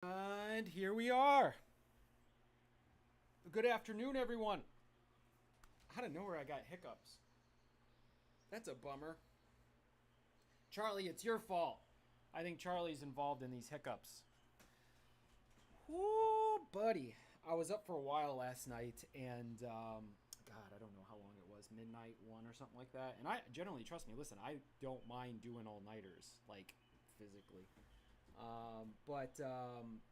And here we are. Good afternoon, everyone. Out of nowhere, I got hiccups. That's a bummer. Charlie, it's your fault. I think Charlie's involved in these hiccups. Whoo, buddy. I was up for a while last night, and God, I don't know how long it was, midnight, 1 or something like that. And I generally, trust me, listen, I don't mind doing all nighters, like physically. But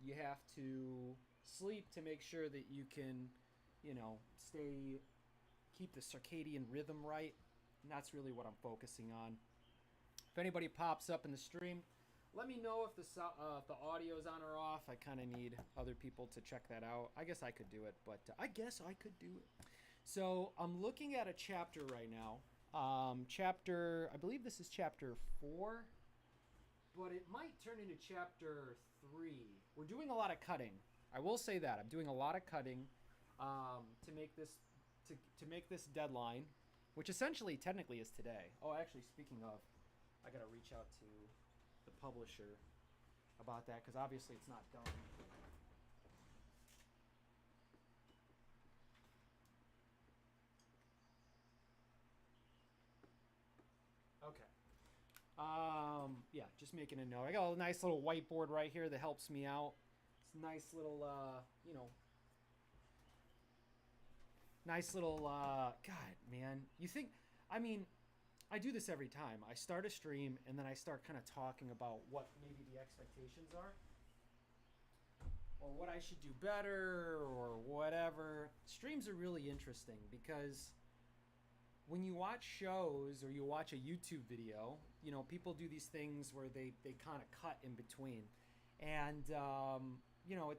you have to sleep to make sure that you can, keep the circadian rhythm right. And that's really what I'm focusing on. If anybody pops up in the stream, let me know if the audio's on or off. I kind of need other people to check that out. I guess I could do it, but I guess I could do it. So I'm looking at a chapter right now. I believe this is chapter 4, but it might turn into chapter 3. We're doing a lot of cutting. I will say that I'm doing a lot of cutting to make this to make this deadline, which essentially technically is today. Oh, actually, speaking of, I gotta reach out to the publisher about that because obviously it's not done. Okay. Yeah, just making a note. I got a nice little whiteboard right here that helps me out. It's a nice little, nice little, God, man. You think, I mean, I do this every time. I start a stream and then I start kind of talking about what maybe the expectations are or what I should do better or whatever. Streams are really interesting because when you watch shows or you watch a YouTube video, people do these things where they kind of cut in between. And,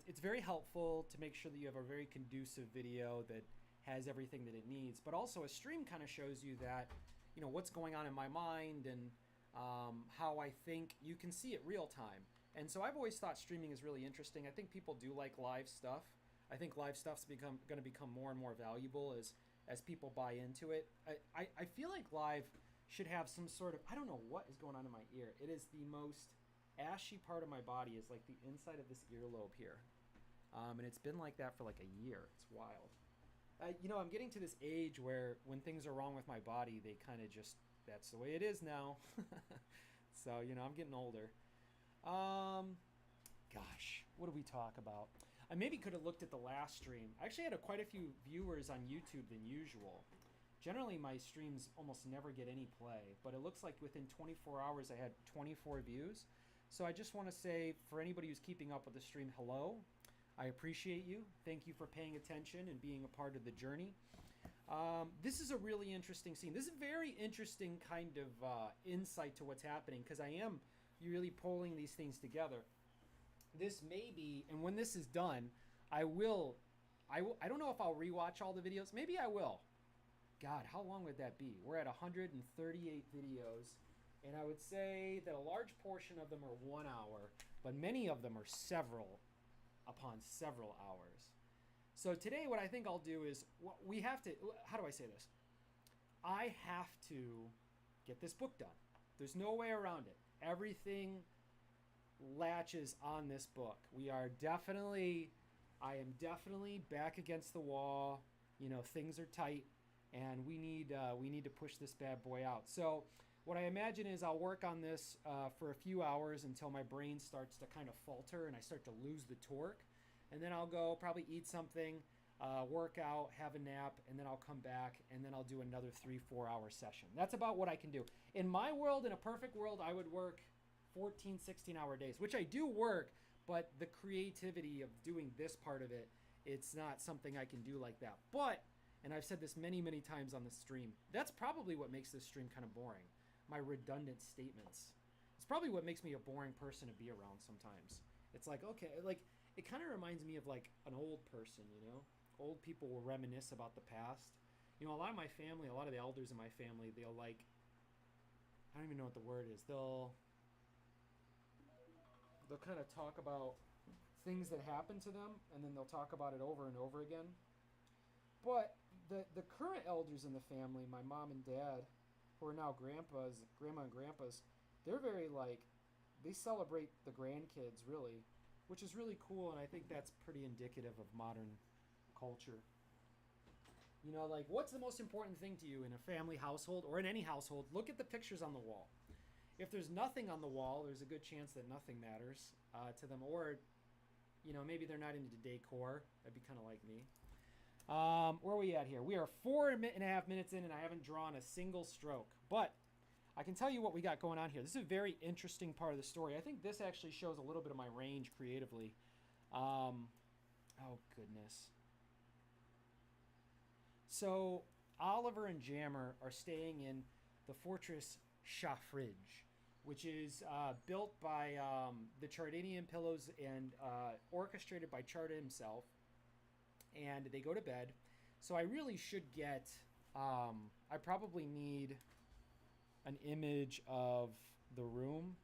it's very helpful to make sure that you have a very conducive video that has everything that it needs. But also, a stream kind of shows you that, what's going on in my mind and how I think. You can see it real time. And so I've always thought streaming is really interesting. I think people do like live stuff. I think live stuff's going to become more and more valuable as people buy into it. I feel like live should have some sort of, I don't know what is going on in my ear. It is the most ashy part of my body is like the inside of this earlobe here. And it's been like that for like a year. It's wild. I'm getting to this age where when things are wrong with my body, they kind of just, that's the way it is now. So, I'm getting older. Um, Gosh, what do we talk about? I maybe could have looked at the last stream. I actually had quite a few viewers on YouTube than usual. Generally, my streams almost never get any play, but it looks like within 24 hours I had 24 views. So I just want to say, for anybody who's keeping up with the stream, hello. I appreciate you. Thank you for paying attention and being a part of the journey. This is a really interesting scene. This is a very interesting kind of insight to what's happening because I am really pulling these things together. This may be, and when this is done, I will. I don't know if I'll rewatch all the videos. Maybe I will. God, how long would that be? We're at 138 videos, and I would say that a large portion of them are 1 hour, but many of them are several upon several hours. So today, what I think I'll do is we have to. How do I say this? I have to get this book done. There's no way around it. Everything latches on this book. I am definitely back against the wall. Things are tight, and we need to push this bad boy out. So what I imagine is I'll work on this for a few hours until my brain starts to kind of falter and I start to lose the torque. And then I'll go probably eat something, work out, have a nap, and then I'll come back and then I'll do another 3-4 hour session. That's about what I can do. In my world, in a perfect world, I would work 14, 16-hour days, which I do work, but the creativity of doing this part of it, it's not something I can do like that. But, and I've said this many, many times on the stream, that's probably what makes this stream kind of boring. My redundant statements. It's probably what makes me a boring person to be around sometimes. It's like, okay, like, it kind of reminds me of like an old person. Old people will reminisce about the past. A lot of my family, a lot of the elders in my family, they'll like, I don't even know what the word is. They'll kind of talk about things that happened to them, and then they'll talk about it over and over again. But the current elders in the family, my mom and dad, who are now grandma and grandpas, they're very like, they celebrate the grandkids really. which is really cool, and I think that's pretty indicative of modern culture. You know, like, what's the most important thing to you in a family household or in any household? Look at the pictures on the wall. If there's nothing on the wall, there's a good chance that nothing matters to them. Or, you know, maybe they're not into decor. That'd be kind of like me. Where are we at here? We are 4.5 minutes in, and I haven't drawn a single stroke. But I can tell you what we got going on here. This is a very interesting part of the story. I think this actually shows a little bit of my range creatively. Oh, goodness. So Oliver and Jammer are staying in the fortress Shafridge, which is built by the Chardanian Pillows and orchestrated by Charda himself. And they go to bed. So I really should get, I probably need an image of the room.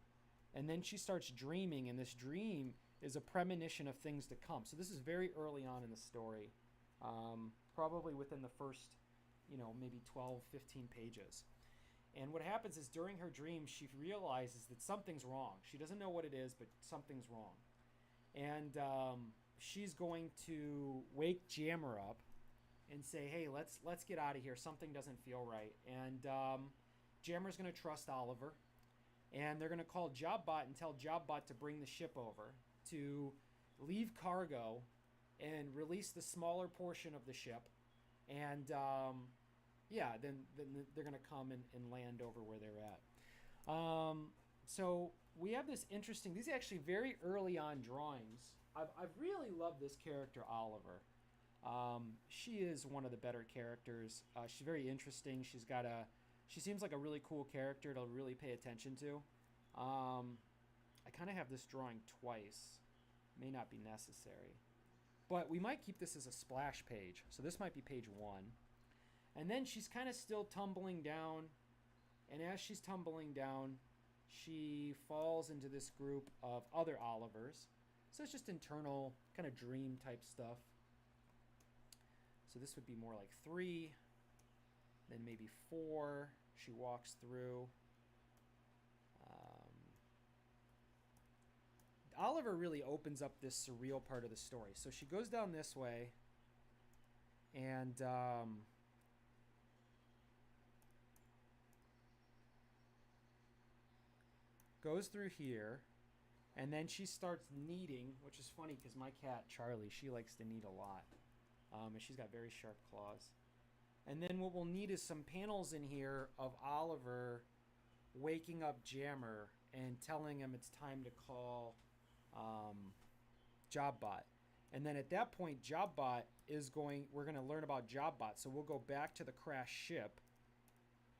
And then she starts dreaming, and this dream is a premonition of things to come. So this is very early on in the story, probably within the first, you know, maybe 12, 15 pages. And what happens is during her dream, she realizes that something's wrong. She doesn't know what it is, but something's wrong. And she's going to wake Jammer up and say, hey, let's get out of here. Something doesn't feel right. And Jammer's going to trust Oliver. And they're going to call Jobbot and tell Jobbot to bring the ship over to leave cargo and release the smaller portion of the ship. And yeah, then they're going to come and land over where they're at. So we have this interesting, these are actually very early on drawings. I've really loved this character, Oliver. She is one of the better characters. She's very interesting. She seems like a really cool character to really pay attention to. I kind of have this drawing twice. May not be necessary. But we might keep this as a splash page. So this might be page 1. And then she's kind of still tumbling down. And as she's tumbling down, she falls into this group of other Olivers. So it's just internal kind of dream type stuff. So this would be more like 3. Then maybe 4. She walks through. Oliver really opens up this surreal part of the story. So she goes down this way. And goes through here. And then she starts kneading, which is funny because my cat, Charlie, she likes to knead a lot. And she's got very sharp claws. And then what we'll need is some panels in here of Oliver waking up Jammer and telling him it's time to call Jobbot. And then at that point, Jobbot we're going to learn about Jobbot. So we'll go back to the crashed ship.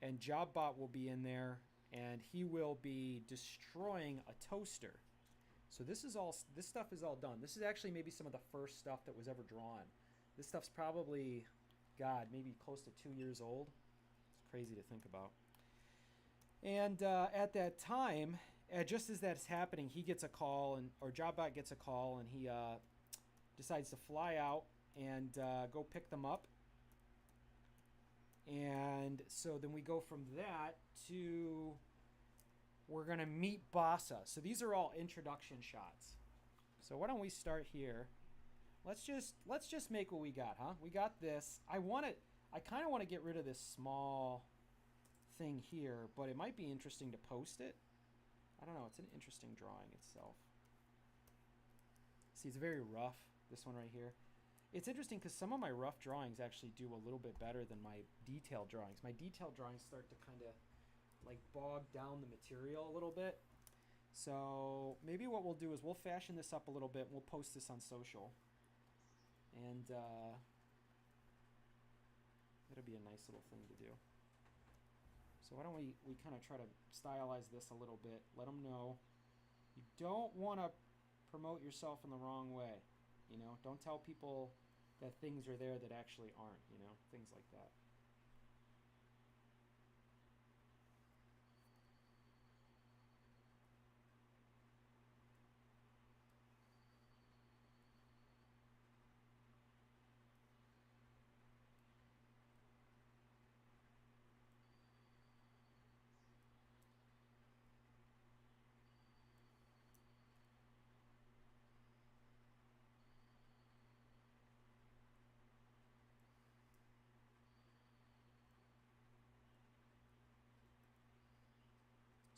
And Jobbot will be in there. And he will be destroying a toaster. So this stuff is all done. This is actually maybe some of the first stuff that was ever drawn. This stuff's probably, God, maybe close to 2 years old. It's crazy to think about. And at that time, just as that's happening, he gets a call, or Jobbot gets a call, and he decides to fly out and go pick them up. And so then we go from that to, we're going to meet Bassa. So these are all introduction shots. So why don't we start here? Let's just make what we got, huh? We got this. I kind of want to get rid of this small thing here, but it might be interesting to post it. I don't know. It's an interesting drawing itself. See, it's very rough, this one right here. It's interesting because some of my rough drawings actually do a little bit better than my detailed drawings. My detailed drawings start to kind of like bog down the material a little bit. So maybe what we'll do is we'll fashion this up a little bit. We'll post this on social. And it'll be a nice little thing to do. So why don't we kind of try to stylize this a little bit. Let them know you don't want to promote yourself in the wrong way. You know, don't tell people that things are there that actually aren't, you know, things like that.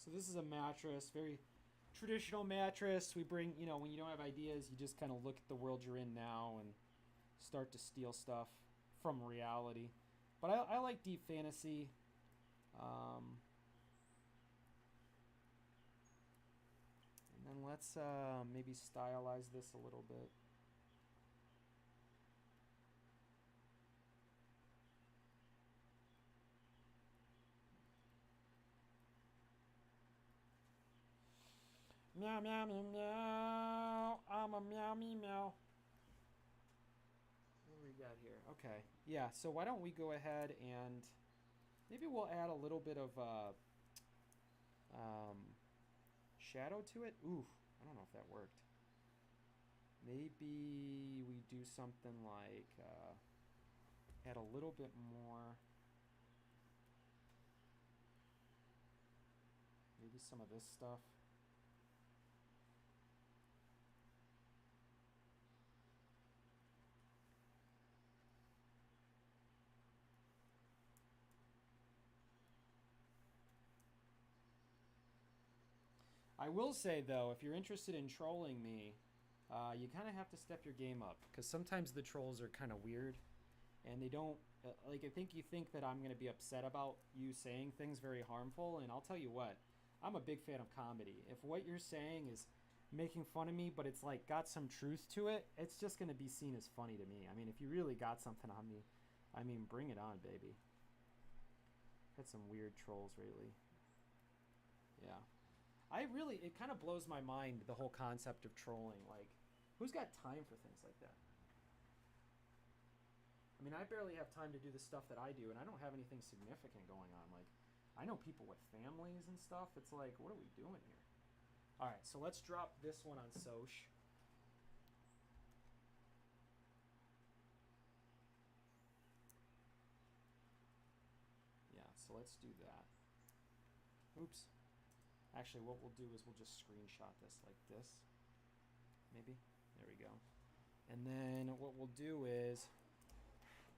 So this is a mattress, very traditional mattress. We bring, you know, when you don't have ideas, you just kind of look at the world you're in now and start to steal stuff from reality. But I like deep fantasy. Um, and then let's maybe stylize this a little bit. Meow, meow, meow, meow. I'm a meow, meow, meow. What do we got here? Okay. Yeah, so why don't we go ahead and maybe we'll add a little bit of um, shadow to it. Ooh, I don't know if that worked. Maybe we do something like add a little bit more. Maybe some of this stuff. I will say though, if you're interested in trolling me, you kind of have to step your game up because sometimes the trolls are kind of weird, and they don't like. I think you think that I'm gonna be upset about you saying things very harmful, and I'll tell you what, I'm a big fan of comedy. If what you're saying is making fun of me, but it's like got some truth to it, it's just gonna be seen as funny to me. I mean, if you really got something on me, I mean, bring it on, baby. Had some weird trolls lately. Yeah. I really, it kind of blows my mind, the whole concept of trolling. Like, who's got time for things like that? I mean, I barely have time to do the stuff that I do, and I don't have anything significant going on. Like, I know people with families and stuff. It's like, what are we doing here? All right, so let's drop this one on Soch. Yeah, so let's do that. Oops. Actually, what we'll do is we'll just screenshot this like this. Maybe. There we go. And then what we'll do is,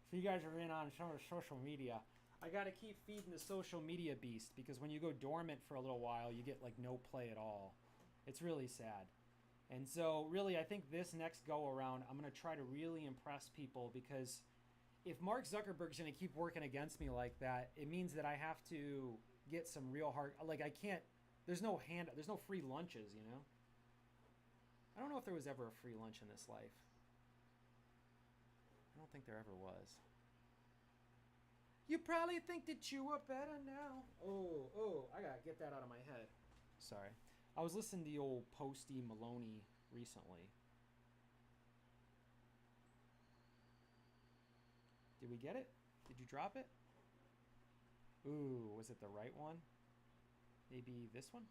if you guys are in on some of the social media, I got to keep feeding the social media beast because when you go dormant for a little while, you get like no play at all. It's really sad. And so, really, I think this next go around, I'm going to try to really impress people because if Mark Zuckerberg's going to keep working against me like that, it means that I have to get some real hard. Like, I can't. There's no free lunches, you know? I don't know if there was ever a free lunch in this life. I don't think there ever was. You probably think that you are better now. Oh, I gotta get that out of my head. Sorry. I was listening to the old Posty Maloney recently. Did we get it? Did you drop it? Ooh, was it the right one? Maybe this one?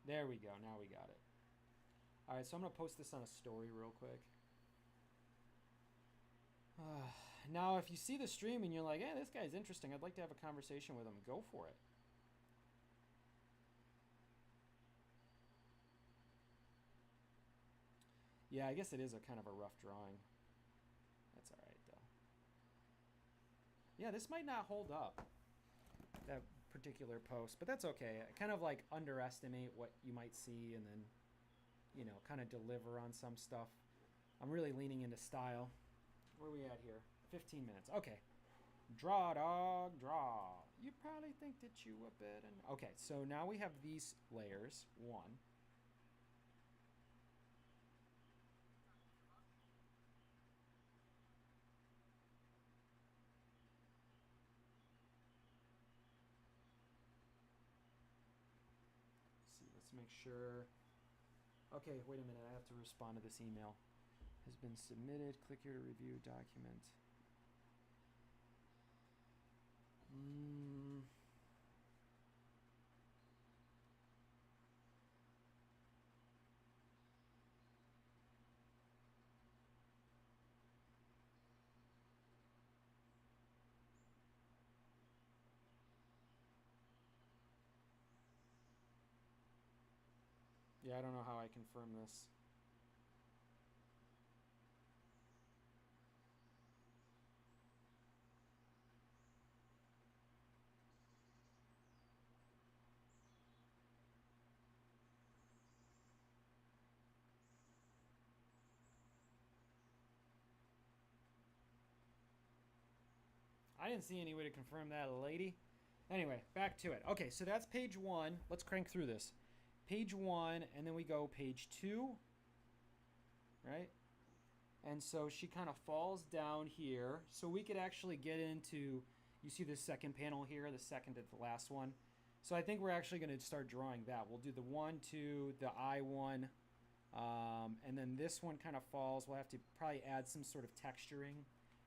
There we go. Now we got it. All right, so I'm going to post this on a story real quick. Now, if you see the stream and you're like, hey, this guy's interesting, I'd like to have a conversation with him, go for it. Yeah, I guess it is a kind of a rough drawing. That's all right, though. Yeah, this might not hold up, that particular post, but that's okay. I kind of like underestimate what you might see and then, you know, kind of deliver on some stuff. I'm really leaning into style. Where are we at here? 15 minutes. Okay. Draw, dog, draw. You probably think that you a bit. Okay, so now we have these layers. One. Let's see, let's make sure. Okay, wait a minute. I have to respond to this email. Has been submitted. Click here to review document. Yeah, I don't know how I confirm this. I didn't see any way to confirm that, lady. Anyway, back to it. Okay, so that's page 1. Let's crank through this. Page 1, and then we go page 2, right? And so she kind of falls down here. So we could actually get into, you see the second panel here, the second to the last one. So I think we're actually going to start drawing that. We'll do the 1, 2, the I one, and then this one kind of falls. We'll have to probably add some sort of texturing,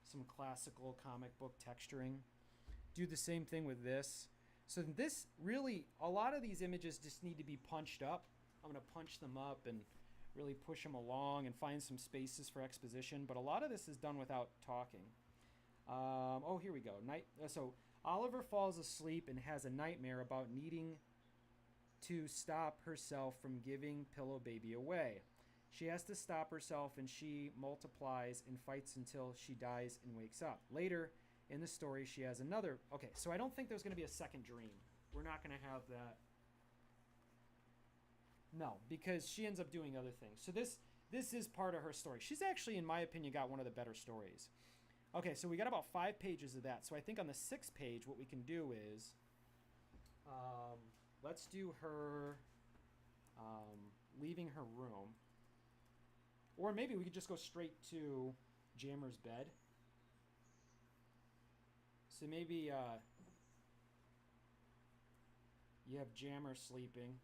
some classical comic book texturing. Do the same thing with this. So this really, a lot of these images just need to be punched up. I'm going to punch them up and really push them along and find some spaces for exposition. But a lot of this is done without talking. Oh, here we go. So Oliver falls asleep and has a nightmare about needing to stop herself from giving Pillow Baby away. She has to stop herself, and she multiplies and fights until she dies and wakes up. Later in the story, she has another. Okay, so I don't think there's going to be a second dream. We're not going to have that. No, because she ends up doing other things. So this is part of her story. She's actually, in my opinion, got one of the better stories. Okay, so we got about 5 pages of that. So I think on the 6th page, what we can do is, let's do her leaving her room. Or maybe we could just go straight to Jammer's bed. So maybe you have Jammer sleeping.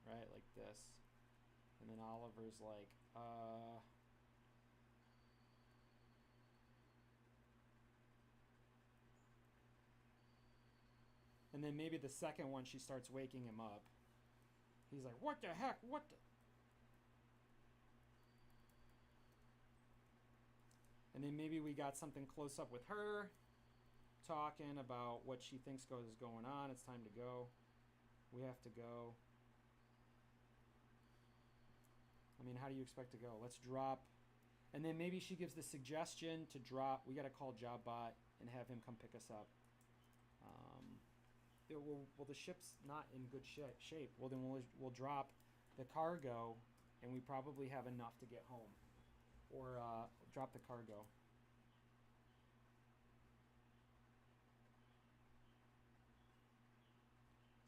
Right, like this. And then Oliver's like, And then maybe the second one, she starts waking him up. He's like, what the heck? What the? And then maybe we got something close up with her talking about what she thinks is going on. It's time to go. We have to go. I mean, how do you expect to go? Let's drop. And then maybe she gives the suggestion to drop. We got to call JobBot and have him come pick us up. Well, the ship's not in good shape. Well, then we'll drop the cargo, and we probably have enough to get home. Or drop the cargo.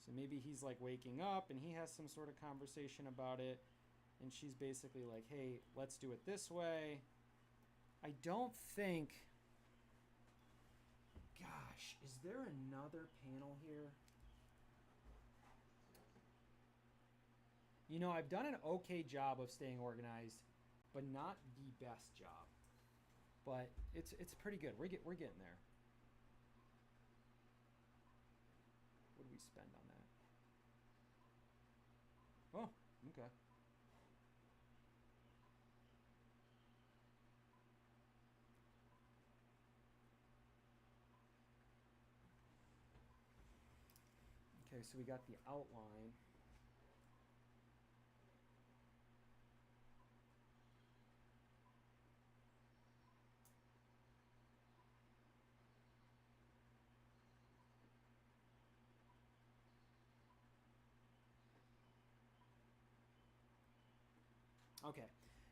So maybe he's like waking up, and he has some sort of conversation about it. And she's basically like, hey, let's do it this way. I don't think... Gosh, is there another panel here? You know, I've done an okay job of staying organized, but not the best job. But it's pretty good. We're getting there. What do we spend on that? Oh, okay. Okay, so we got the outline. Okay,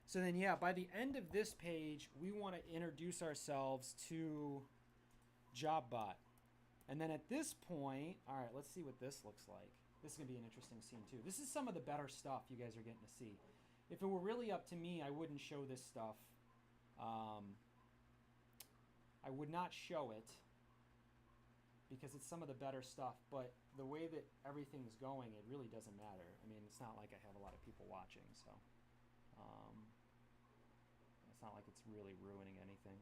so then yeah, by the end of this page, we want to introduce ourselves to JobBot. And then at this point, all right, let's see what this looks like. This is going to be an interesting scene too. This is some of the better stuff you guys are getting to see. If it were really up to me, I wouldn't show this stuff. I would not show it because it's some of the better stuff, but the way that everything's going, it really doesn't matter. I mean, it's not like I have a lot of people watching, so it's not like it's really ruining anything.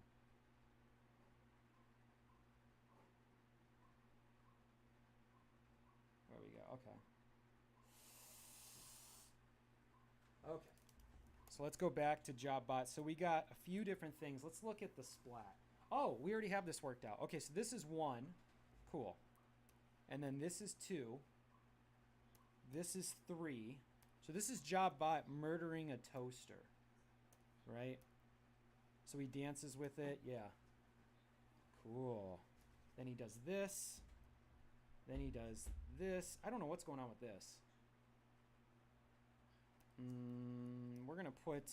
There we go. Okay. Okay. So let's go back to JobBot. So we got a few different things. Let's look at the splat. Oh, we already have this worked out. Okay, so this is 1. Cool. And then this is 2. This is 3. So this is JobBot murdering a toaster. Right? So he dances with it. Yeah. Cool. Then he does this. Then he does this. I don't know what's going on with this. We're going to put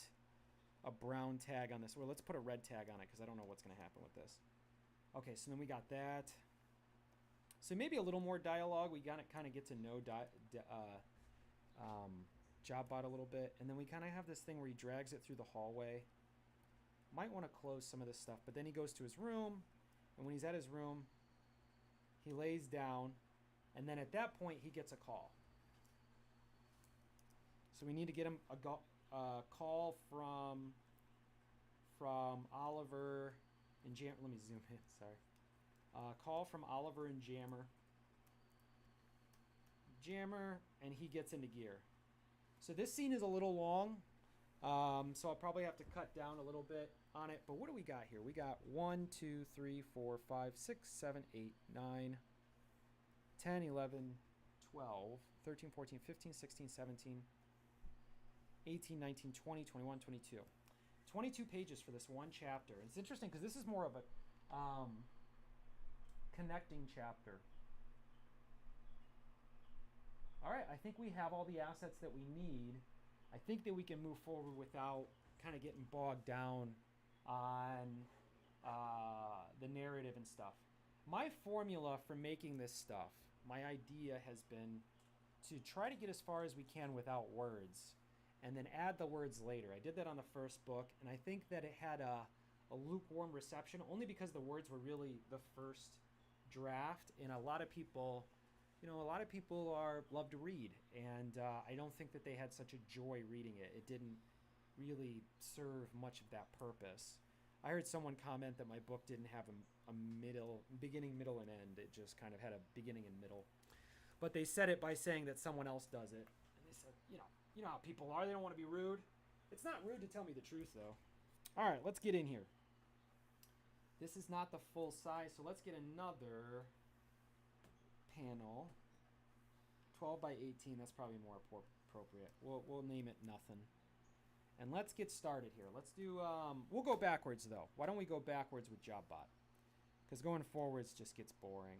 a brown tag on this. Well, let's put a red tag on it because I don't know what's going to happen with this. Okay, so then we got that. So maybe a little more dialogue. We got to kind of get to know JobBot a little bit. And then we kind of have this thing where he drags it through the hallway. Might want to close some of this stuff. But then he goes to his room. And when he's at his room, he lays down. And then at that point, he gets a call. So we need to get him a call from Oliver and Jammer. Let me zoom in. Sorry. Call from Oliver and Jammer. And he gets into gear. So this scene is a little long. So I'll probably have to cut down a little bit on it. But what do we got here? We got 1, 2, 3, 4, 5, 6, 7, 8, 9, 10, 11, 12, 13, 14, 15, 16, 17, 18, 19, 20, 21, 22. 22 pages for this one chapter. It's interesting because this is more of a connecting chapter. All right, I think we have all the assets that we need. I think that we can move forward without kind of getting bogged down on the narrative and stuff. My formula for making this stuff, my idea has been to try to get as far as we can without words and then add the words later. I did that on the first book, and I think that it had a lukewarm reception only because the words were really the first draft, and a lot of people love to read, and I don't think that they had such a joy reading it. It didn't really serve much of that purpose. I heard someone comment that my book didn't have a beginning, middle, and end. It just kind of had a beginning and middle. But they said it by saying that someone else does it. And they said, you know how people are. They don't want to be rude. It's not rude to tell me the truth, though. All right, let's get in here. This is not the full size, so let's get another panel. 12 by 18, that's probably more appropriate. We'll name it nothing. And let's get started here. Let's do, we'll go backwards though. Why don't we go backwards with JobBot? Because going forwards just gets boring.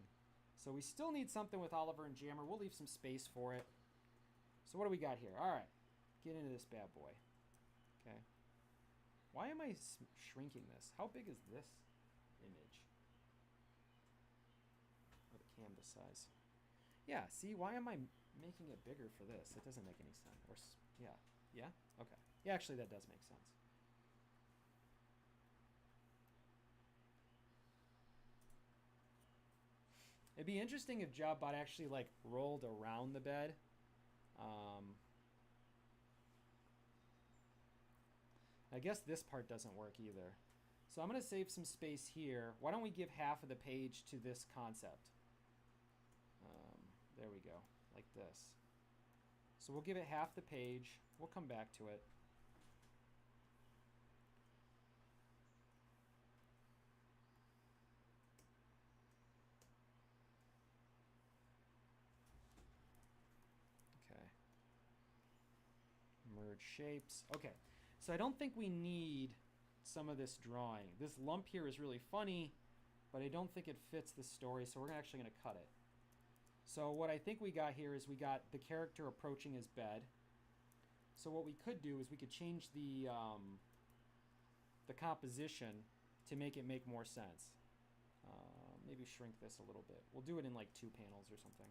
So we still need something with Oliver and Jammer. We'll leave some space for it. So what do we got here? All right, get into this bad boy. Okay. Why am I shrinking this? How big is this image? Or the canvas size? Yeah, see, why am I making it bigger for this? It doesn't make any sense. Or, yeah? Okay. Yeah, actually, that does make sense. It'd be interesting if JobBot actually, like, rolled around the bed. I guess this part doesn't work either. So I'm going to save some space here. Why don't we give half of the page to this concept? There we go, like this. So we'll give it half the page. We'll come back to it. Okay. Merge shapes. Okay, so I don't think we need some of this drawing. This lump here is really funny, but I don't think it fits the story, so we're actually going to cut it. So what I think we got here is we got the character approaching his bed. So what we could do is we could change the composition to make it make more sense. Maybe shrink this a little bit. We'll do it in like 2 panels or something.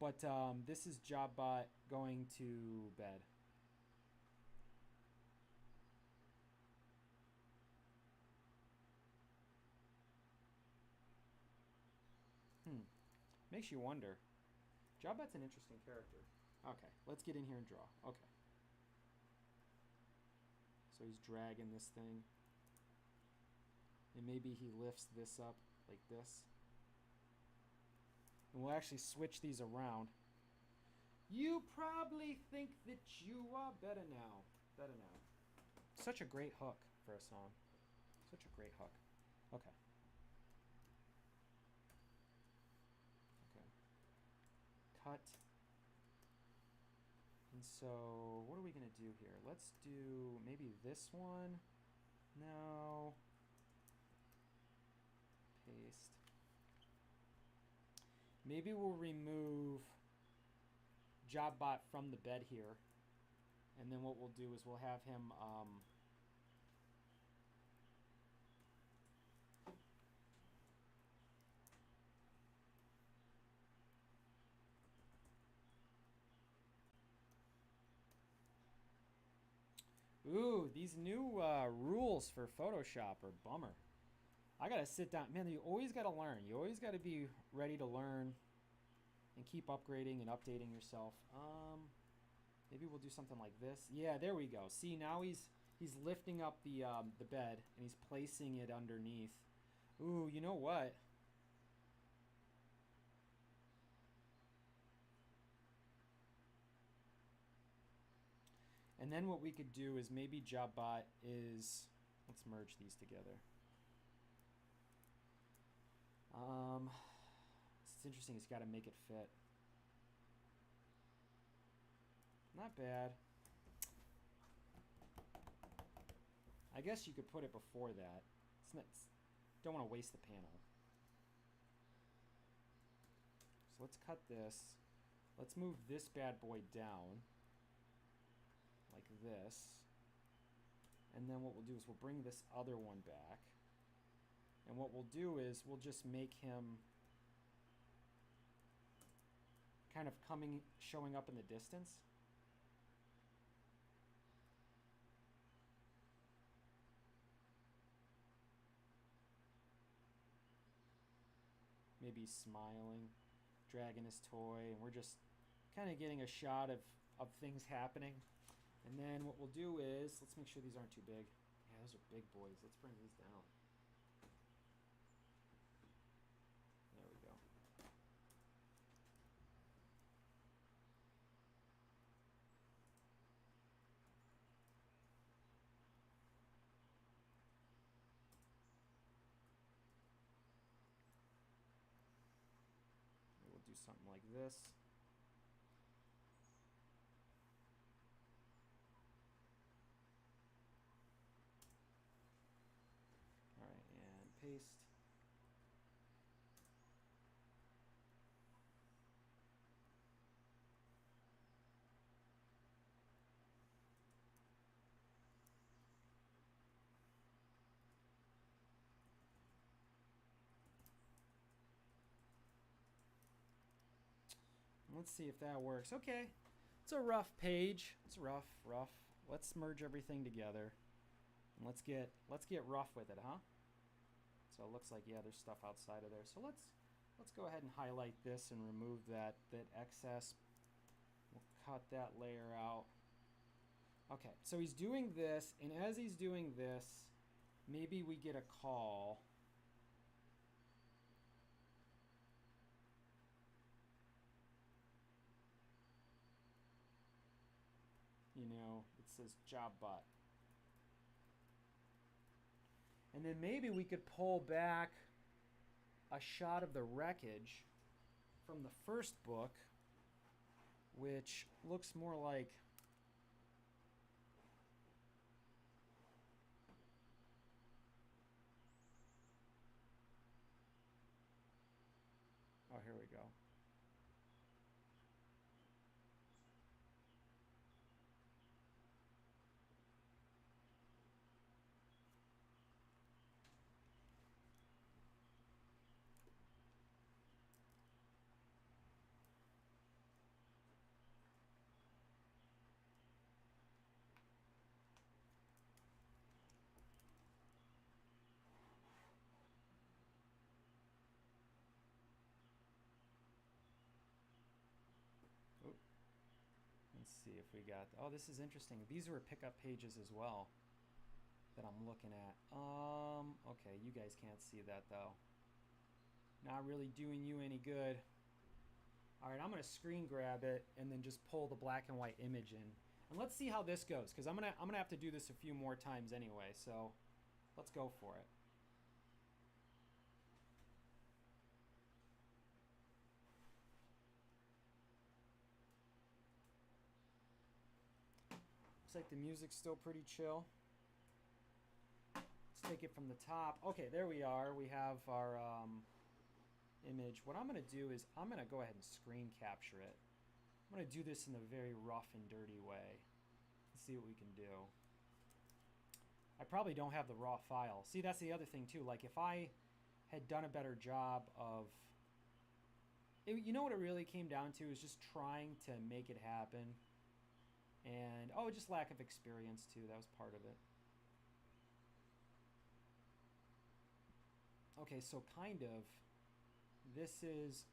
But this is JobBot going to bed. Makes you wonder. JobBot's an interesting character. Okay, let's get in here and draw. Okay. So he's dragging this thing. And maybe he lifts this up like this. And we'll actually switch these around. You probably think that you are better now. Better now. Such a great hook for a song. Such a great hook. Okay. Cut. And so what are we going to do here? Let's do maybe this one. No. Paste. Maybe we'll remove JobBot from the bed here. And then what we'll do is we'll have him ooh, these new rules for Photoshop are bummer. I gotta sit down. Man, you always gotta learn. You always gotta be ready to learn and keep upgrading and updating yourself. Maybe we'll do something like this. Yeah, there we go. See, now he's lifting up the bed and he's placing it underneath. Ooh, you know what? And then what we could do is maybe JobBot is, let's merge these together. It's interesting. He's got to make it fit. Not bad. I guess you could put it before that. Don't want to waste the panel. So let's cut this. Let's move this bad boy down. Like this. And then what we'll do is we'll bring this other one back. And what we'll do is we'll just make him kind of showing up in the distance. Maybe smiling, dragging his toy, and we're just kind of getting a shot of things happening. And then what we'll do is, let's make sure these aren't too big. Yeah, those are big boys. Let's bring these down. There we go. We'll do something like this. All right, and paste. Let's see if that works. Okay, it's a rough page. It's rough. Let's merge everything together. And let's get rough with it, huh? So it looks like, yeah, there's stuff outside of there. So let's go ahead and highlight this and remove that excess. We'll cut that layer out. Okay, so he's doing this, and as he's doing this, maybe we get a call. You know, it says JobBot. And then maybe we could pull back a shot of the wreckage from the first book, which looks more like... Oh, here we go. Let's see if we got... Oh, this is interesting. These were pickup pages as well that I'm looking at. Okay, you guys can't see that though. Not really doing you any good. All right, I'm gonna screen grab it and then just pull the black and white image in. And let's see how this goes, because I'm gonna have to do this a few more times anyway, so let's go for it. Looks like the music's still pretty chill. Let's take it from the top. Okay, there we are. We have our image. What I'm going to do is I'm going to go ahead and screen capture it. I'm going to do this in a very rough and dirty way. Let's see what we can do. I probably don't have the raw file. See, that's the other thing too. Like if I had done a better job of, you know what it really came down to is just trying to make it happen. And, oh, just lack of experience too. That was part of it. Okay, so kind of, this is,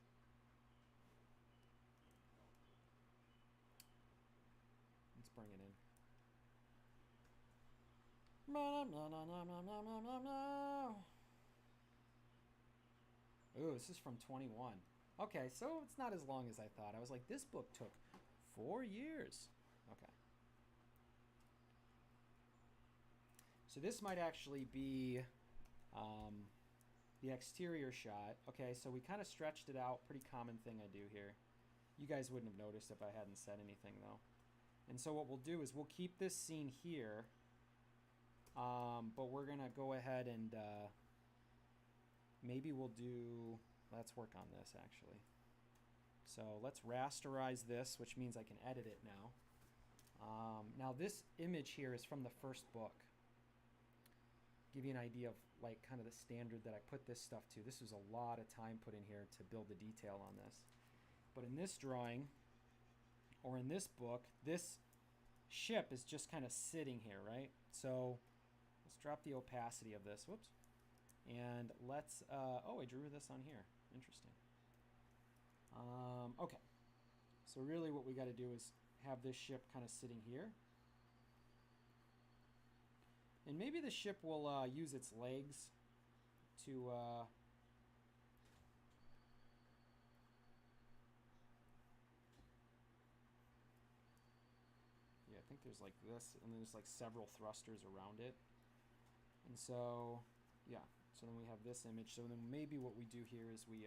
let's bring it in. Ooh, this is from 21. Okay, so it's not as long as I thought. I was like, this book took 4 years. Okay. So this might actually be the exterior shot. Okay, so we kind of stretched it out. Pretty common thing I do here. You guys wouldn't have noticed if I hadn't said anything, though. And so what we'll do is we'll keep this scene here. But we're going to go ahead and maybe we'll do... Let's work on this, actually. So let's rasterize this, which means I can edit it now. Now this image here is from the first book. Give you an idea of like kind of the standard that I put this stuff to. This was a lot of time put in here to build the detail on this. But in this drawing, or in this book, this ship is just kind of sitting here, right? So let's drop the opacity of this. Whoops. And let's, oh, I drew this on here. Interesting. Okay. So really what we got to do is have this ship kind of sitting here. And maybe the ship will use its legs to... yeah, I think there's like this, and there's like several thrusters around it. And so, yeah. So then we have this image. So then maybe what we do here is we...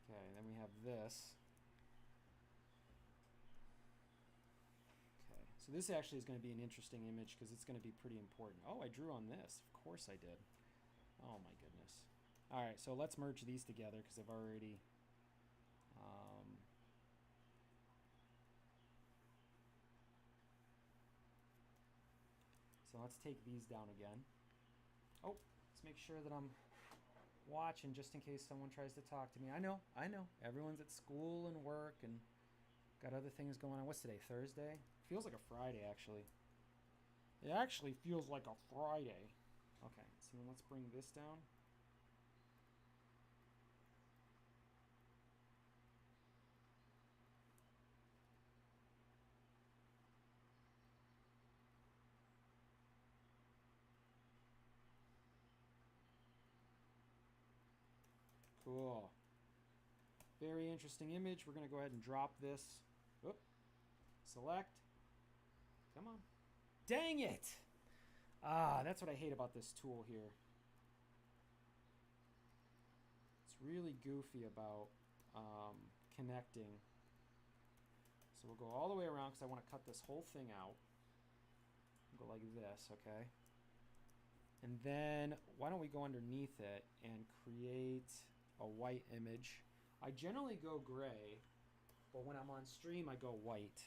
okay, then we have this. Okay, so this actually is going to be an interesting image because it's going to be pretty important. Oh, I drew on this. Of course I did. Oh my goodness. All right, so let's merge these together because I've already... so let's take these down again. Oh, let's make sure that I'm watching just in case someone tries to talk to me. I know. Everyone's at school and work and got other things going on. What's today? Thursday? Feels like a Friday, actually. It actually feels like a Friday. Okay, so then let's bring this down. Cool. Very interesting image. We're going to go ahead and drop this. Oop. Select. Come on. Dang it! Ah, that's what I hate about this tool here. It's really goofy about connecting. So we'll go all the way around because I want to cut this whole thing out. We'll go like this, okay? And then why don't we go underneath it and create a white image. I generally go gray, but when I'm on stream I go white.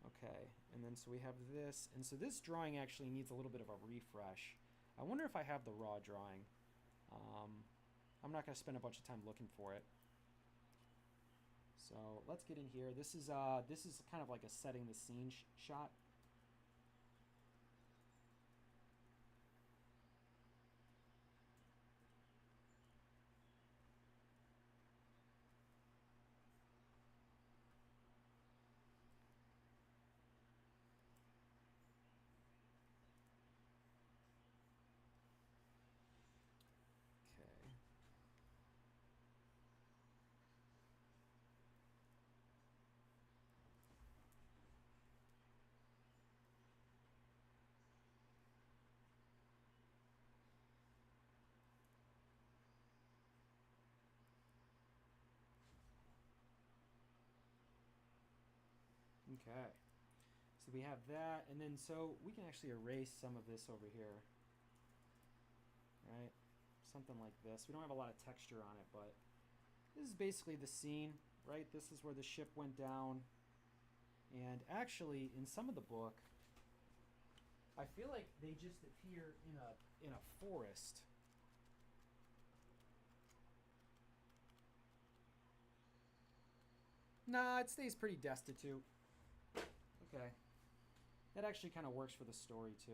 Okay, and then so we have this, and so this drawing actually needs a little bit of a refresh. I wonder if I have the raw drawing. I'm not going to spend a bunch of time looking for it. So let's get in here. This is kind of like a setting the scene shot. Okay. So we have that, and then so we can actually erase some of this over here, right? Something like this. We don't have a lot of texture on it, but this is basically the scene, right? This is where the ship went down. And actually, in some of the book, I feel like they just appear in a forest. Nah, it stays pretty destitute. Okay. That actually kind of works for the story, too.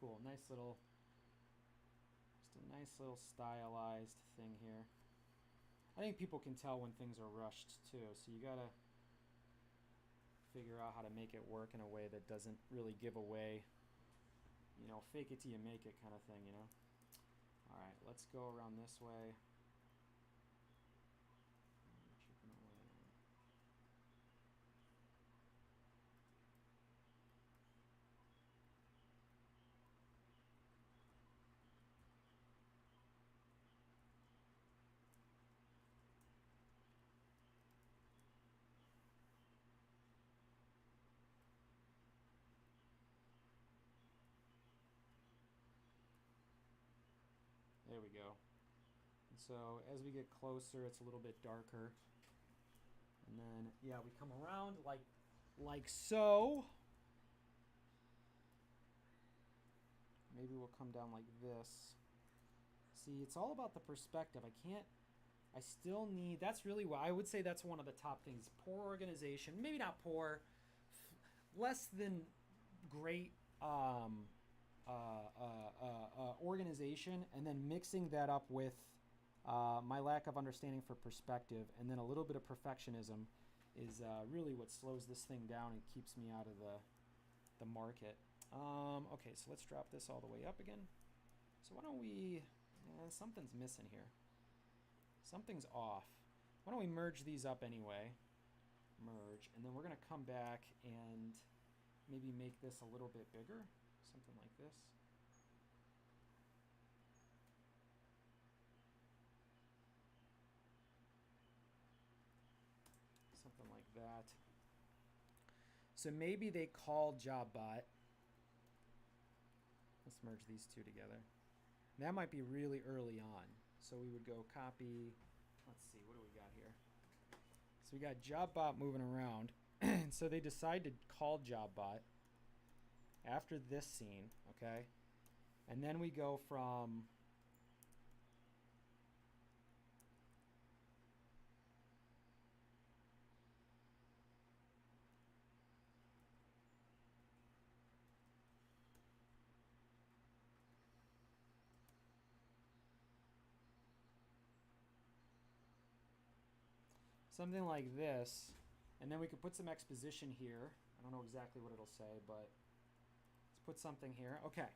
Cool. Nice little, just a nice little stylized thing here. I think people can tell when things are rushed, too, so you gotta figure out how to make it work in a way that doesn't really give away, you know, fake it till you make it kind of thing, you know? All right, let's go around this way. There we go. And so as we get closer, it's a little bit darker. And then, yeah, we come around like so. Maybe we'll come down like this. See, it's all about the perspective. I still need, that's really what I would say that's one of the top things. Poor organization, maybe not poor, less than great organization, and then mixing that up with my lack of understanding for perspective, and then a little bit of perfectionism is really what slows this thing down and keeps me out of the market. Okay, so let's drop this all the way up again. So why don't we, something's missing here. Something's off. Why don't we merge these up anyway? Merge, and then we're gonna come back and maybe make this a little bit bigger. Something like this. Something like that. So maybe they call JobBot. Let's merge these two together. And that might be really early on. So we would go copy. Let's see, what do we got here? So we got JobBot moving around. And so they decide to call JobBot after this scene, okay? And then we go from something like this, and then we could put some exposition here. I don't know exactly what it'll say, but let's put something here. Okay.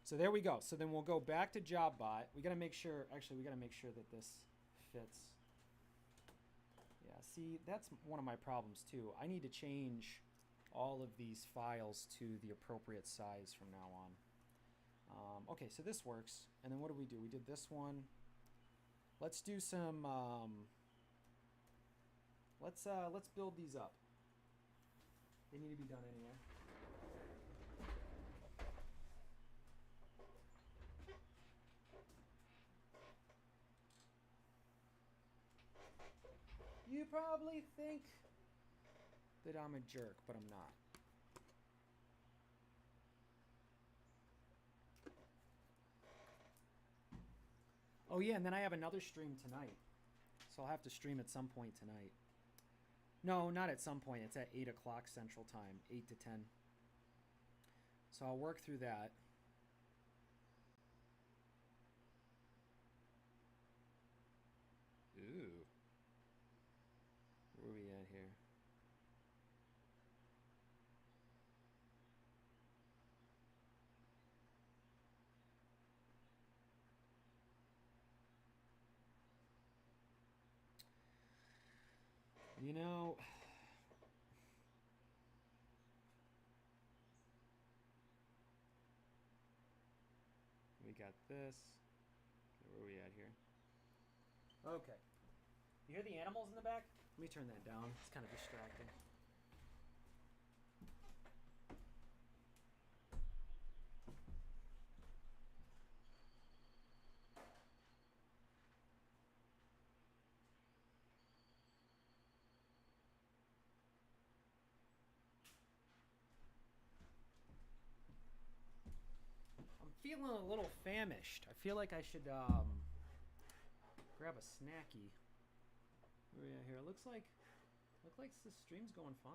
So there we go. So then we'll go back to JobBot. We got to make sure, actually, we got to make sure that this fits. Yeah, see, that's one of my problems too. I need to change all of these files to the appropriate size from now on. Okay, so this works. And then what do? We did this one. Let's do some, let's build these up. They need to be done anyway. You probably think that I'm a jerk, but I'm not. Oh yeah, and then I have another stream tonight. So I'll have to stream at some point tonight. No, not at some point. It's at 8 o'clock Central Time, 8 to 10. So I'll work through that. Ooh. Where are we at here? You know, we got this. Okay, where are we at here? Okay. You hear the animals in the back? Let me turn that down. It's kind of distracting. I'm feeling a little famished. I feel like I should grab a snacky. Where are we at here? It looks like the stream's going fine.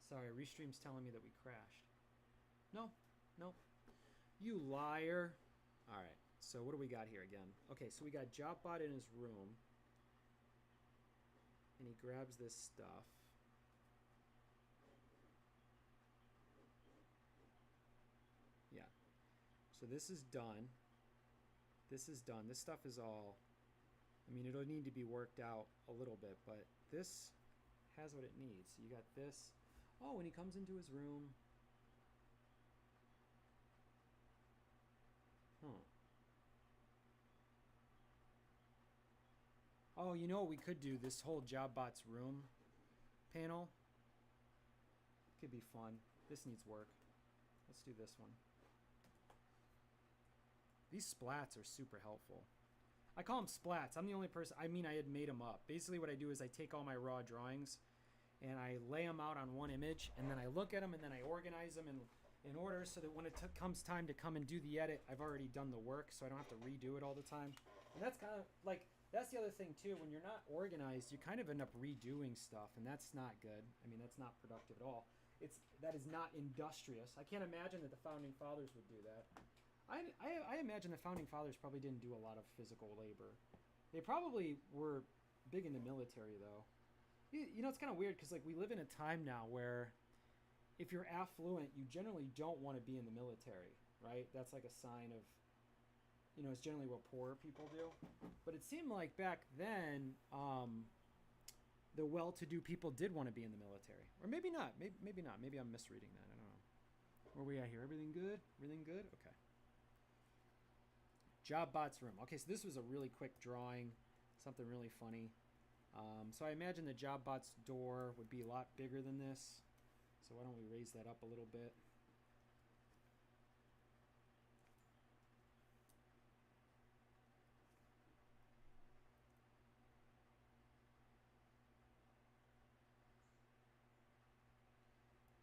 Sorry, Restream's telling me that we crashed. No. You liar. All right. So what do we got here again? Okay, so we got JobBot in his room. And he grabs this stuff. Yeah. So this is done. This is done. This stuff is all... I mean, it'll need to be worked out a little bit, but this has what it needs. So you got this. Oh, when he comes into his room... Huh. Oh, you know what we could do? This whole JobBot's room panel could be fun. This needs work. Let's do this one. These splats are super helpful. I call them splats. I'm the only person... I mean, I had made them up. Basically, what I do is I take all my raw drawings and I lay them out on one image, and then I look at them, and then I organize them in order so that when it comes time to come and do the edit, I've already done the work, so I don't have to redo it all the time. And that's kind of like... That's the other thing, too. When you're not organized, you kind of end up redoing stuff, and that's not good. I mean, that's not productive at all. That is not industrious. I can't imagine that the Founding Fathers would do that. I imagine the Founding Fathers probably didn't do a lot of physical labor. They probably were big in the military, though. You know, it's kind of weird, because, like, we live in a time now where if you're affluent, you generally don't want to be in the military, right? That's like a sign of... You know, it's generally what poorer people do. But it seemed like back then, the well-to-do people did want to be in the military. Or maybe not. Maybe not. Maybe I'm misreading that. I don't know. Where are we at here? Everything good? Everything good? Okay. JobBot's room. Okay, so this was a really quick drawing. Something really funny. So I imagine the JobBot's door would be a lot bigger than this. So why don't we raise that up a little bit?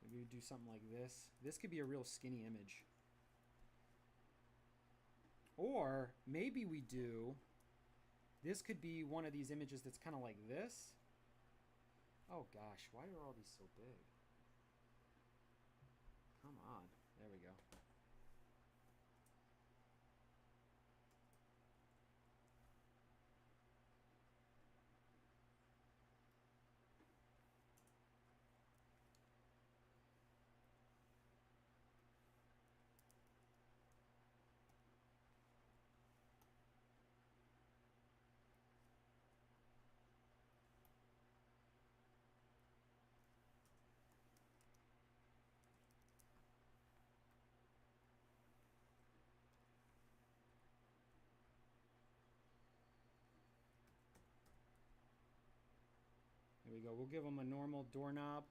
Maybe we do something like this. This could be a real skinny image. Or maybe we do... This could be one of these images that's kind of like this. Oh gosh, why are all these so big? Come on. There we go. There we go. We'll give them a normal doorknob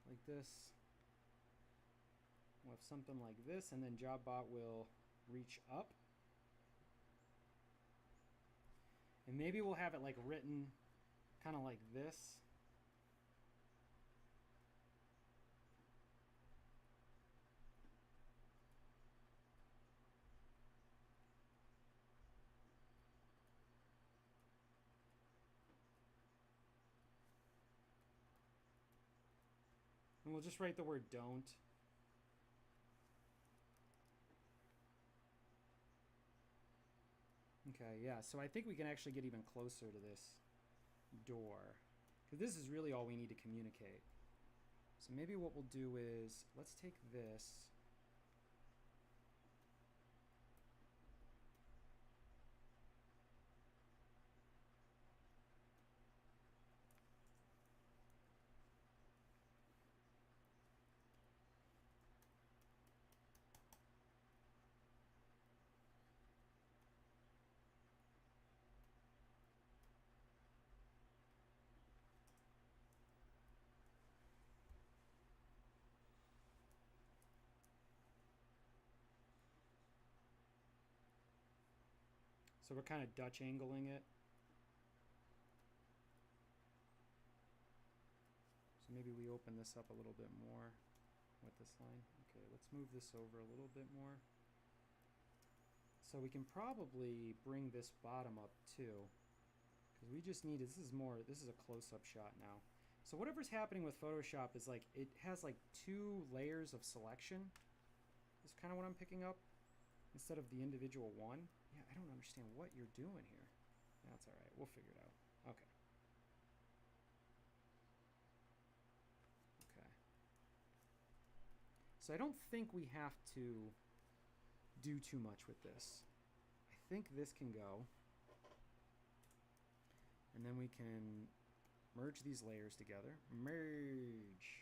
like this. We'll have something like this, and then JobBot will reach up. And maybe we'll have it like written kind of like this. And we'll just write the word don't. Okay, yeah, so I think we can actually get even closer to this door. Because this is really all we need to communicate. So maybe what we'll do is, let's take this. So we're kind of Dutch angling it. So maybe we open this up a little bit more with this line. Okay, let's move this over a little bit more. So we can probably bring this bottom up too, because we just need, this is a close-up shot now. So whatever's happening with Photoshop is like, it has like 2 layers of selection, is kind of what I'm picking up, instead of the individual one. Yeah, I don't understand what you're doing here. That's all right, we'll figure it out. Okay. Okay. So I don't think we have to do too much with this. I think this can go. And then we can merge these layers together. Merge.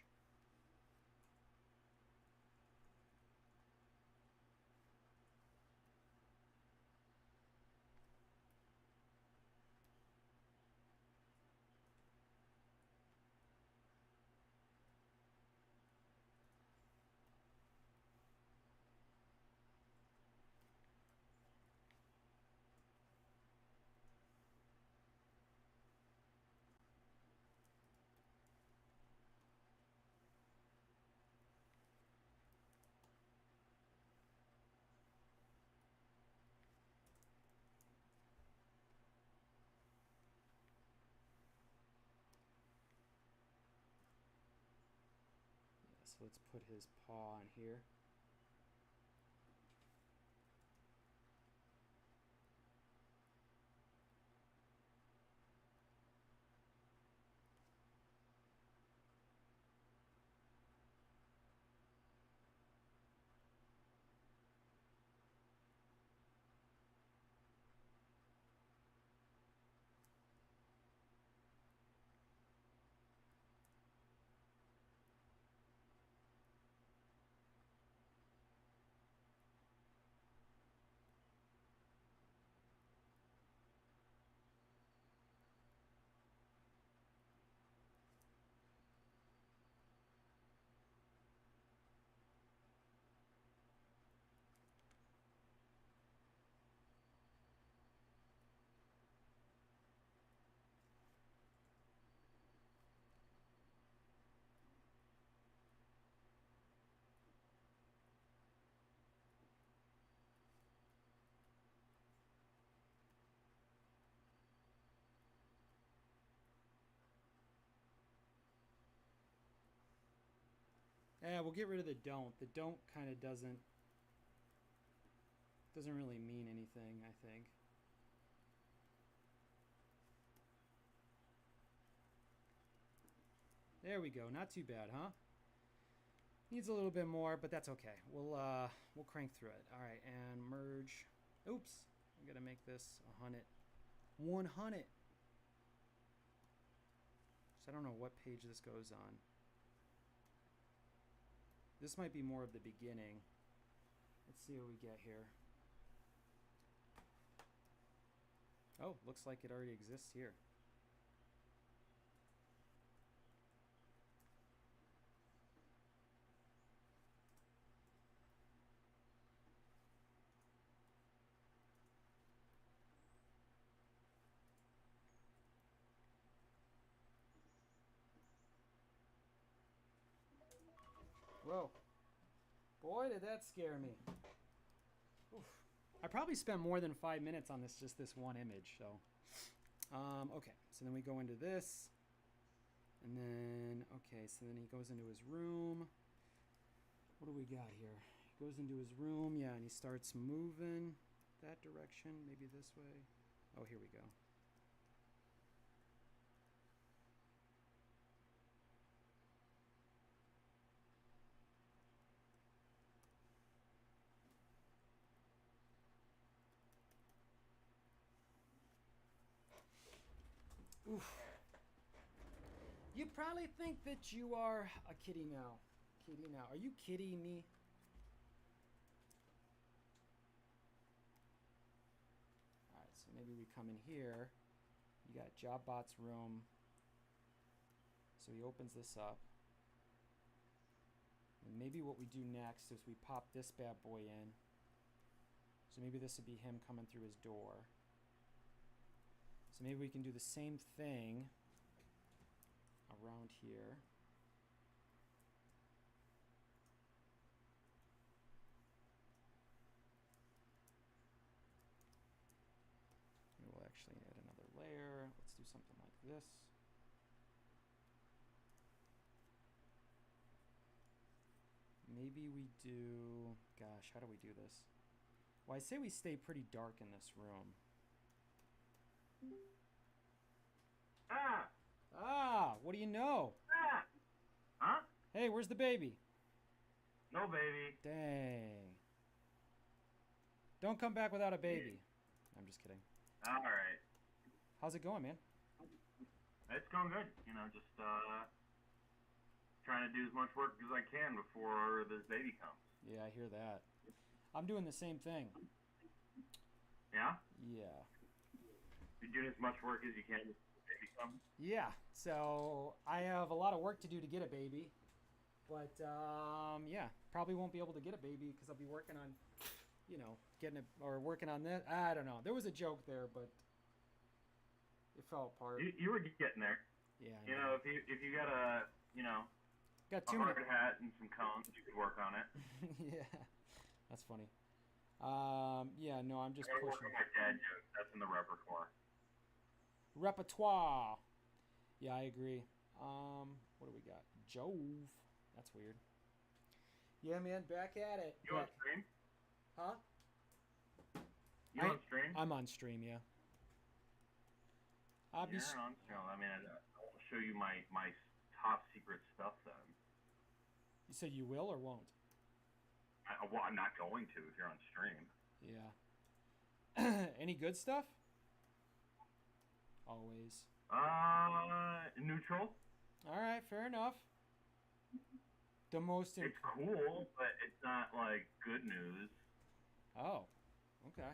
So let's put his paw on here. Yeah, we'll get rid of the don't. The don't kind of doesn't really mean anything, I think. There we go. Not too bad, huh? Needs a little bit more, but that's okay. We'll crank through it. All right, and merge. Oops, I'm gonna make this 100. 100. So I don't know what page this goes on. This might be more of the beginning. Let's see what we get here. Oh, looks like it already exists here. Whoa. Boy, did that scare me. Oof. I probably spent more than 5 minutes on this, just this one image, so. Okay, so then we go into this. And then, okay, so then he goes into his room. What do we got here? He goes into his room, yeah, and he starts moving that direction, maybe this way. Oh, here we go. Oof. You probably think that you are a kitty now. Kitty now. Are you kidding me? Alright, so maybe we come in here. You got JobBot's room. So he opens this up. And maybe what we do next is we pop this bad boy in. So maybe this would be him coming through his door. So maybe we can do the same thing around here. We'll actually add another layer. Let's do something like this. Maybe we do, gosh, how do we do this? Well, I say we stay pretty dark in this room. What do you know? Huh? Hey, where's the baby? No, baby. Dang. Don't come back without a baby. I'm just kidding. All right. How's it going, man? It's going good. You know, just trying to do as much work as I can before this baby comes. Yeah, I hear that. I'm doing the same thing. Yeah? Yeah. You're doing as much work as you can before the baby comes? Yeah. So I have a lot of work to do to get a baby. But, yeah, probably won't be able to get a baby because I'll be working on, you know, getting it, or working on this. I don't know. There was a joke there, but it fell apart. You were getting there. Yeah. You know, if you got a, you know, got a hard hat and some cones, you could work on it. Yeah. That's funny. Yeah, no, I'm just pushing. pushing. My dad joke. That's in the repertoire. Repertoire. Yeah, I agree. What do we got? Jove. That's weird. Yeah, man, back at it. You on stream? Huh? You on stream? I'm on stream, yeah. I'll be on stream. I mean, I'll show you my top secret stuff then. You said you will or won't? Well, I'm not going to if you're on stream. Yeah. Any good stuff? Always. Neutral. All right, fair enough. The most. It's cool, but it's not like good news. Oh, okay.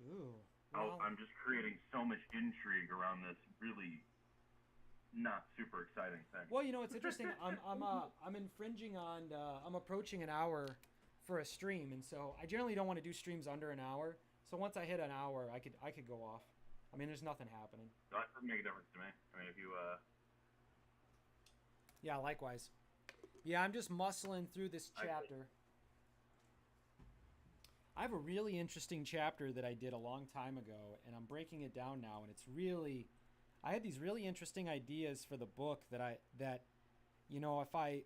Ooh. Well, I'm just creating so much intrigue around this really not super exciting thing. Well, you know, it's interesting. I'm infringing on. I'm approaching an hour for a stream, and so I generally don't want to do streams under an hour. So once I hit an hour, I could go off. I mean, there's nothing happening. That doesn't make a difference to me. I mean, if you Yeah, likewise. Yeah, I'm just muscling through this chapter. I have a really interesting chapter that I did a long time ago, and I'm breaking it down now, and it's really. I had these really interesting ideas for the book that you know, if I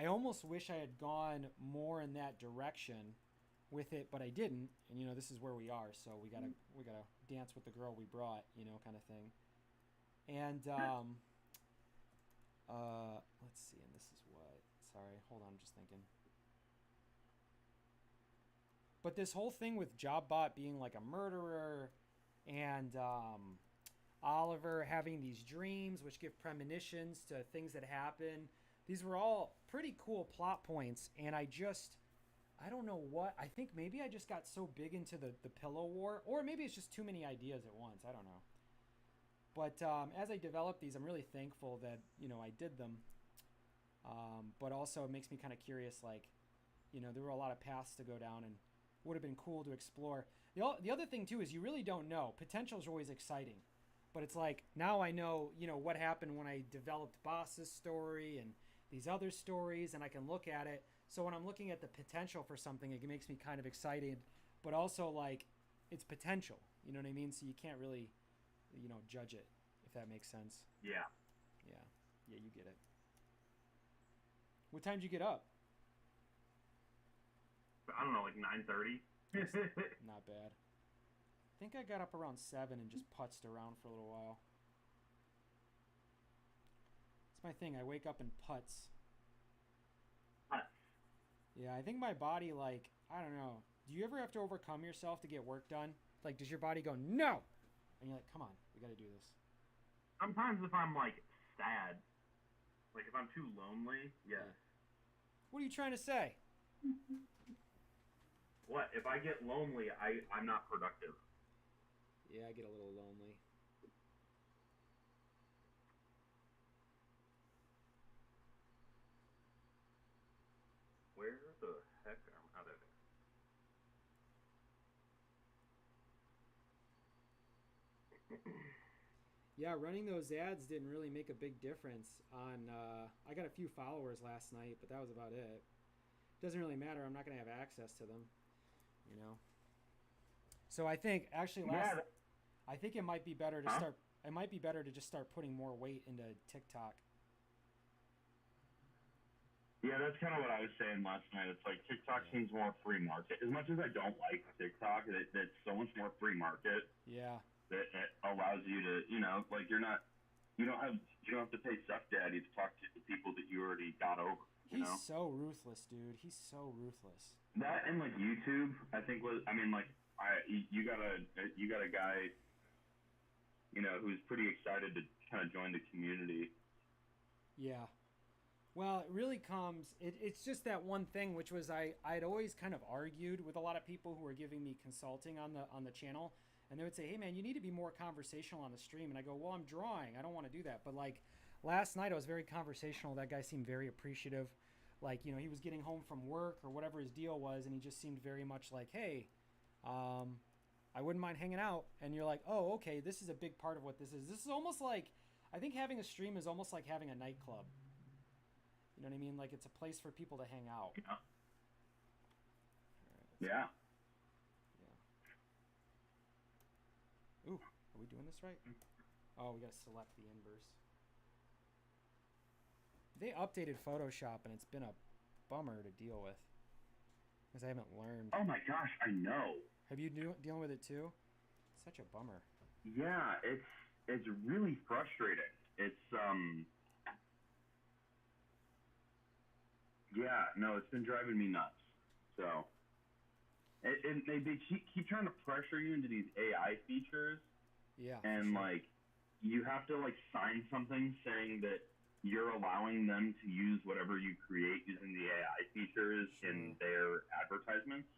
almost wish I had gone more in that direction with it, but I didn't. And you know, this is where we are, so we gotta dance with the girl we brought, you know, kind of thing. And let's see, and this is what. Sorry, hold on, I'm just thinking. But this whole thing with Jobbot being like a murderer, and Oliver having these dreams which give premonitions to things that happen. These were all pretty cool plot points, and I don't know what. I think maybe I just got so big into the Pillow War, or maybe it's just too many ideas at once. I don't know. But as I develop these, I'm really thankful that, you know, I did them. But also it makes me kind of curious, like, you know, there were a lot of paths to go down and would have been cool to explore. The other thing, too, is you really don't know. Potential is always exciting. But it's like, now I know, you know, what happened when I developed Boss's story and these other stories, and I can look at it. So when I'm looking at the potential for something, it makes me kind of excited, but also, like, it's potential. You know what I mean? So you can't really, you know, judge it, if that makes sense. Yeah. Yeah. Yeah, you get it. What time did you get up? I don't know, like 9:30. Not bad. I think I got up around 7 and just putzed around for a little while. It's my thing. I wake up and putz. Yeah, I think my body, like, I don't know. Do you ever have to overcome yourself to get work done? Like, does your body go, no? And you're like, come on, we got to do this. Sometimes if I'm, like, sad, like if I'm too lonely, yes. Yeah. What are you trying to say? What? If I get lonely, I'm not productive. Yeah, I get a little lonely. Where the heck am I? Yeah, running those ads didn't really make a big difference on. I got a few followers last night, but that was about it. Doesn't really matter. I'm not going to have access to them, you know. So I think actually Yeah. I think it might be better to Huh? start. It might be better to just start putting more weight into TikTok. Yeah, that's kind of what I was saying last night. It's like TikTok Yeah. seems more free market. As much as I don't like TikTok, it's so much more free market Yeah. that it allows you to, like you don't have to pay Suck Daddy to talk to the people that you already got over. You He's know so ruthless, dude. He's so ruthless. that and like YouTube, I think was. I mean, like you got a guy, who's pretty excited to kind of join the community. Yeah. Well, it really comes. It's just that one thing, which was I'd always kind of argued with a lot of people who were giving me consulting on the channel, and they would say, "Hey, man, you need to be more conversational on the stream." And I go, "Well, I'm drawing. I don't want to do that." But like last night, I was very conversational. That guy seemed very appreciative. Like he was getting home from work or whatever his deal was, and he just seemed very much like, "Hey, um, I wouldn't mind hanging out." And you're like, "Oh, okay. This is a big part of what this is. This is almost like I think having a stream is almost like having a nightclub. You know what I mean? Like it's a place for people to hang out. Yeah. All right, let's Yeah. yeah. Ooh, are we doing this right? Oh, we gotta select the inverse. They updated Photoshop and it's been a bummer to deal with because I haven't learned. Oh my gosh, I know. Have you dealing with it too? Such a bummer. Yeah, it's really frustrating. Yeah, no, it's been driving me nuts. So they keep trying to pressure you into these AI features, Yeah, for and sure. like you have to like sign something saying that you're allowing them to use whatever you create using the AI features in Sure. their advertisements.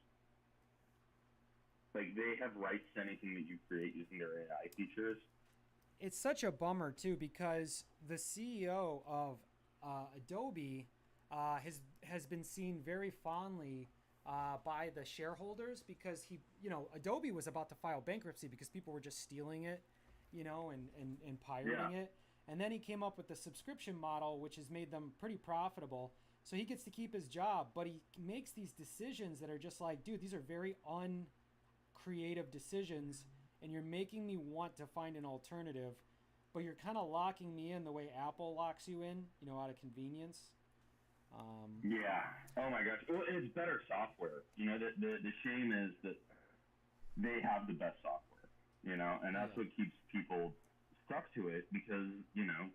Like they have rights to anything that you create using their AI features. It's such a bummer too because the CEO of Adobe has been seen very fondly by the shareholders because Adobe was about to file bankruptcy because people were just stealing it, and Yeah, pirating it. And then he came up with the subscription model, which has made them pretty profitable. So he gets to keep his job, but he makes these decisions that are just like, dude, these are very uncreative decisions, and you're making me want to find an alternative, but you're kind of locking me in the way Apple locks you in, out of convenience. Um, yeah. Oh my gosh. Well, it's better software. The shame is that they have the best software. And that's yeah. what keeps people stuck to it because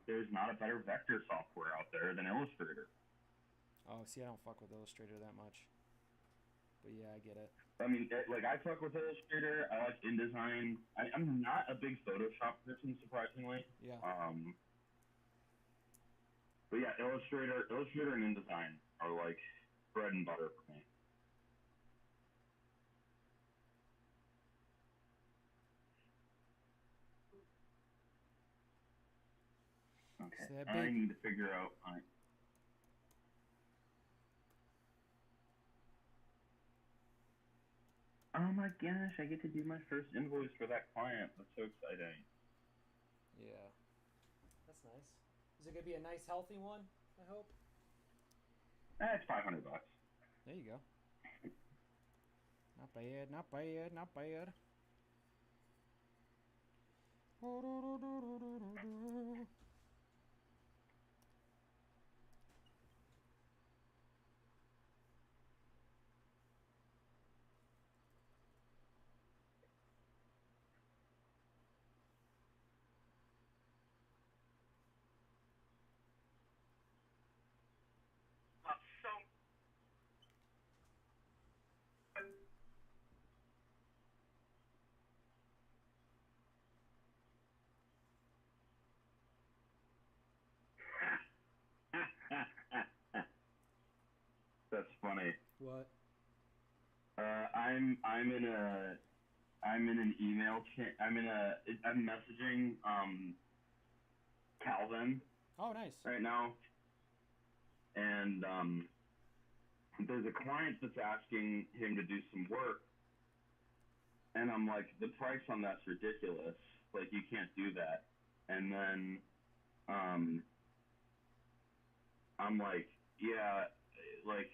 there's not a better vector software out there than Illustrator. Oh, see, I don't fuck with Illustrator that much, but yeah, I get it. I mean, like I fuck with Illustrator. I like InDesign. I'm not a big Photoshop person, surprisingly. Yeah. Um, but yeah, Illustrator, and InDesign are like bread and butter for me. Okay, So that I big. need to figure out. Oh my gosh, I get to do my first invoice for that client. That's so exciting. Yeah, that's nice. Is it gonna be a nice, healthy one? I hope. It's $500. There you go. Not bad. Not bad. Not bad. That's funny. What? I'm in an email chain. I'm messaging Calvin Oh, nice. right now, and there's a client that's asking him to do some work, and I'm like, the price on that's ridiculous. Like, you can't do that. And then I'm like, yeah, like,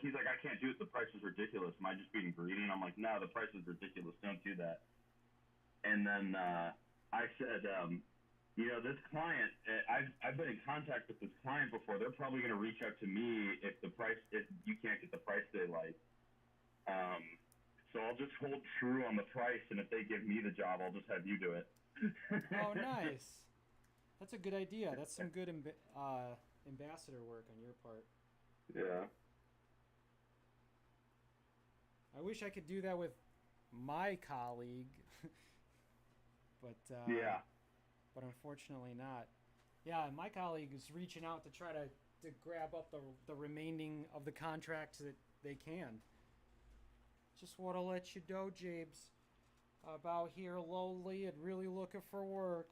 he's like, I can't do it. The price is ridiculous. Am I just being greedy? And I'm like, no, the price is ridiculous. Don't do that. And then I said, this client, I've been in contact with this client before. They're probably going to reach out to me if you can't get the price they like. So I'll just hold true on the price, and if they give me the job, I'll just have you do it. Oh, nice. That's a good idea. That's some good ambassador work on your part. Yeah. I wish I could do that with my colleague, but yeah. But unfortunately not. Yeah, my colleague is reaching out to try to grab up the remaining of the contracts that they can. Just want to let you know, James, about here lonely and really looking for work.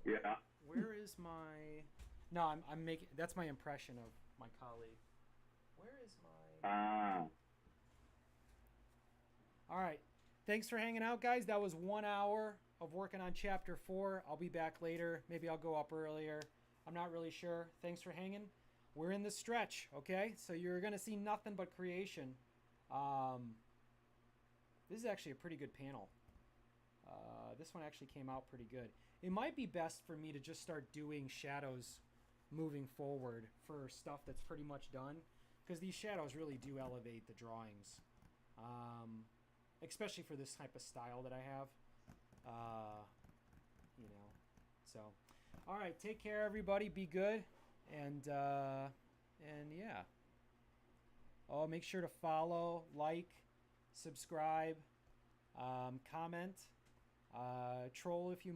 Yeah. Where is my? No, I'm making. That's my impression of my colleague. Where is my? All right. Thanks for hanging out, guys. That was 1 hour of working on chapter 4. I'll be back later. Maybe I'll go up earlier. I'm not really sure. Thanks for hanging. We're in the stretch, okay? So you're going to see nothing but creation. This is actually a pretty good panel. This one actually came out pretty good. It might be best for me to just start doing shadows moving forward for stuff that's pretty much done, because these shadows really do elevate the drawings, especially for this type of style that I have. So all right, take care, everybody. Be good, and yeah. Oh, make sure to follow, like, subscribe, comment, troll if you